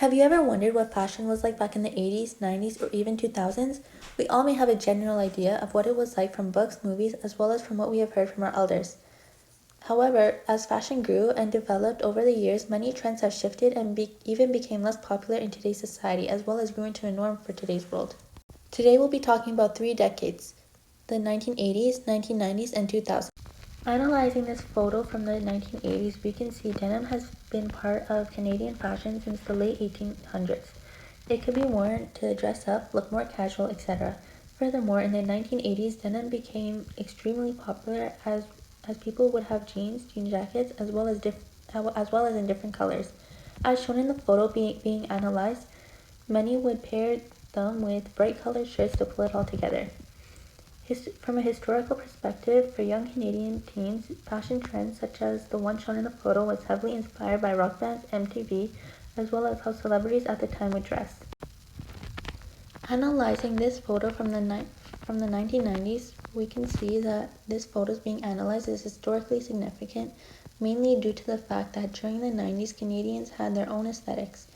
Have you ever wondered what fashion was like back in the 80s, 90s, or even 2000s? We all may have a general idea of what it was like from books, movies, as well as from what we have heard from our elders. However, as fashion grew and developed over the years, many trends have shifted and even became less popular in today's society, as well as grew into a norm for today's world. Today we'll be talking about three decades: the 1980s, 1990s, and 2000s. Analyzing this photo from the 1980s, we can see denim has been part of Canadian fashion since the late 1800s. It could be worn to dress up, look more casual, etc. Furthermore, in the 1980s, denim became extremely popular as people would have jeans, jean jackets, as well as in different colors. As shown in the photo being analyzed, many would pair them with bright colored shirts to pull it all together. From a historical perspective, for young Canadian teens, fashion trends such as the one shown in the photo was heavily inspired by rock bands, MTV, as well as how celebrities at the time would dress. Analyzing this photo from the 1990s, we can see that this photo being analyzed is historically significant, mainly due to the fact that during the 90s, Canadians had their own aesthetics.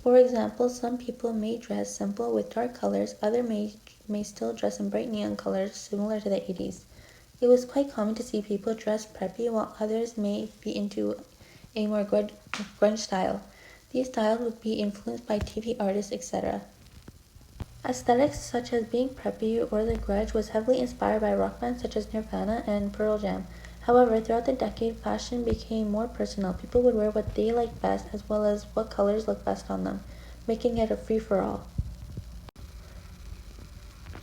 For example, some people may dress simple with dark colors, others may still dress in bright neon colors similar to the 80s. It was quite common to see people dress preppy while others may be into a more grunge style. These styles would be influenced by TV artists, etc. Aesthetics such as being preppy or the grunge was heavily inspired by rock bands such as Nirvana and Pearl Jam. However, throughout the decade, fashion became more personal. People would wear what they liked best as well as what colors looked best on them, making it a free-for-all.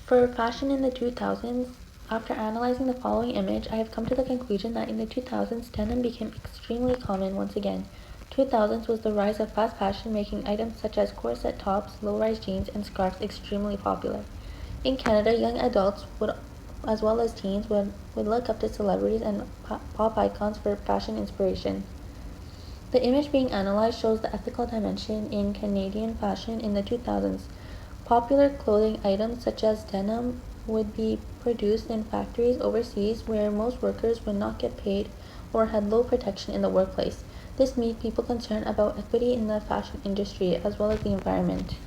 For fashion in the 2000s, after analyzing the following image, I have come to the conclusion that in the 2000s, denim became extremely common once again. 2000s was the rise of fast fashion, making items such as corset tops, low-rise jeans, and scarves extremely popular. In Canada, young adults as well as teens would look up to celebrities and pop icons for fashion inspiration. The image being analyzed shows the ethical dimension in Canadian fashion in the 2000s. Popular clothing items such as denim would be produced in factories overseas where most workers would not get paid or had low protection in the workplace. This made people concerned about equity in the fashion industry as well as the environment.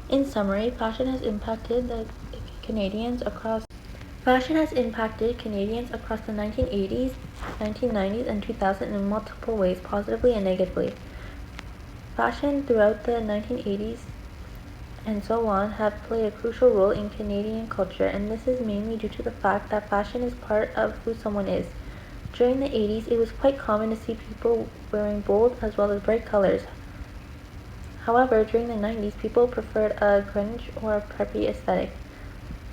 In summary, Fashion has impacted Canadians across the 1980s, 1990s, and 2000s in multiple ways, positively and negatively. Fashion throughout the 1980s and so on have played a crucial role in Canadian culture, and this is mainly due to the fact that fashion is part of who someone is. During the 80s, it was quite common to see people wearing bold as well as bright colors. However, during the 90s, people preferred a grunge or preppy aesthetic,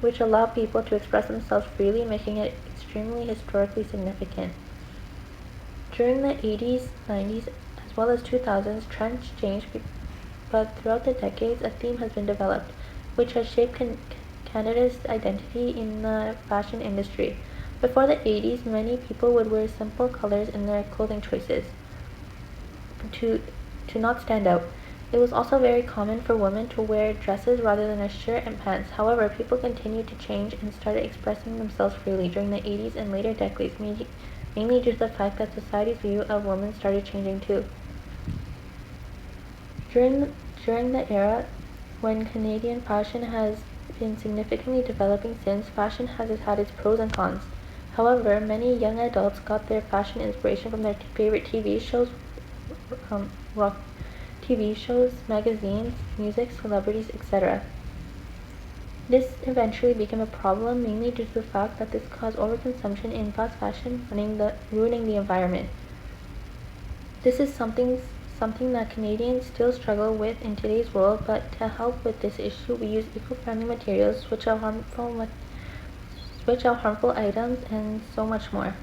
which allowed people to express themselves freely, making it extremely historically significant. During the 80s, 90s, as well as 2000s, trends changed, but throughout the decades, a theme has been developed, which has shaped Canada's identity in the fashion industry. Before the 80s, many people would wear simple colors in their clothing choices to not stand out. It was also very common for women to wear dresses rather than a shirt and pants. However, people continued to change and started expressing themselves freely during the 80s and later decades, mainly due to the fact that society's view of women started changing too. During the era when Canadian fashion has been significantly developing since, fashion has had its pros and cons. However, many young adults got their fashion inspiration from their favorite TV shows, magazines, music, celebrities, etc. This eventually became a problem, mainly due to the fact that this caused overconsumption in fast fashion, ruining the environment. This is something that Canadians still struggle with in today's world, but to help with this issue, we use eco-friendly materials, switch out harmful items, and so much more.